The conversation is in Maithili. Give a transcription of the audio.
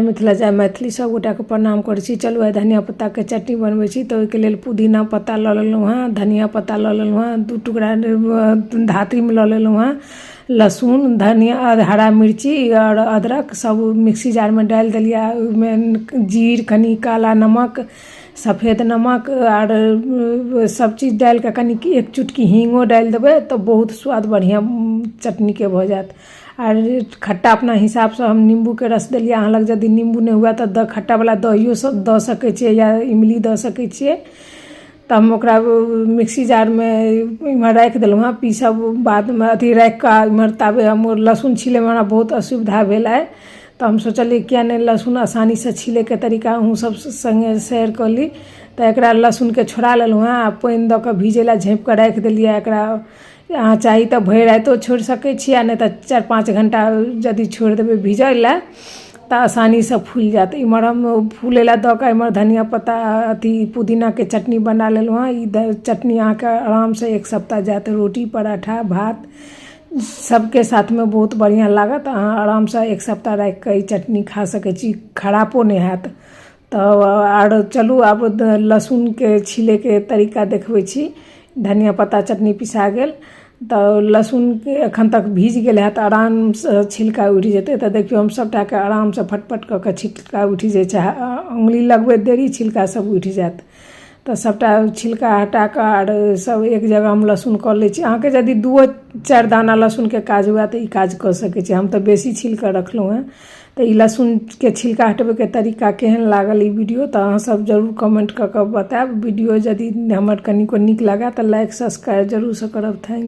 मिथिला जाय मैथिली सब गोटा के प्रणाम करै छी। चलू आइ धनिया पत्ता के चटनी बनबै छी। तो ओहिके लेल पुदीना पत्ता लऽ लेलहुँ हँ, धनिया पत्ता लऽ लेलहुँ हँ, 2 टुकड़ा धातृमे लऽ लेलहुँ हँ, लहसुन, धनिया, हरा मिर्ची और अदरक सब मिक्सी जार में डालि देलिए। ओहिमे जीर, कनी काला नमक, सफ़ेद नमक और सब चीज डाल के कनी 1 चुटकी हींगो डालि देबै तो बहुत स्वाद बढ़िया चटनी के भऽ जायत। और खट्टा अपना हिसाब से हम नींबू के रस देलिए। अहाँ लग यदि नींबू नहीं हुआ तो खट्टा वाला दहियो सब दऽ सकै छियै या इमली दऽ सकै छियै। तो हम ओकरा मिक्सी जार में इम्हर राखि देलहुँ हँ। पीसब बाद में अथी राखि के इम्हर ताबे हम लहसुन छीले में हमरा बहुत असुविधा भेल है। तो हम सोचलिए किया नहीं लहसुन आसानी से छीले के तरीका अहूँ सब संगे शेयर कर ली। तो एकरा लहसुन के छोड़ा लेलहुँ हँ। पानि दऽ के भीजे ला झाँपि के राखि देलिए। एकरा अहाँ चाही तो भरि रातिओ छोड़ि सकै छियै, नहीं तो 4-5 घंटा यदि छोड़ि देबै भीजै ला तो आसानी से फूल जात। इम्हर हम फूले ला दऽ के इम्हर धनिया पत्ता अथी पुदीना के चटनी बना लेलहुँ हँ। ई चटनी अहाँ के आराम से 1 सप्ताह जात। रोटी, पराठा, भात सबके साथ में बहुत बढ़िया लागत। अहाँ आराम से 1 सप्ताह राखि के ई चटनी खा सकै छी, खराबो नहीं हैत। तो और चलू आब लहसुन के छीले के तरीका देखबै छी। धनिया पत्ता चटनी पिसा गेल तो लहसुन के एखन तक भीज गेल है तो आराम से छिलका उठि जेतै। तो देखियो हम सबटा के आराम से फटफट कऽ के छिलका उठि जाइ छै। उंगली लगबै देरी छिलका सब उठि जायत। तो सबटा छिलका हटा के और सब एक जगह हम लहसुन कऽ लै छी। अहाँके यदि 2-4 दाना लहसुन के काज हुआ तो ई काज कऽ सकै छी। हम तो बेसी छील के रखलहुँ हैं। तो ई लहसुन के छिलका हटबै के तरीका केहन लागल ई वीडियो तो अहाँ सब जरूर कमेंट कऽ के बताएब। वीडियो यदि हमर कनिको नीक लगा तो लाइक सब्सक्राइब जरूर से करब। थैंक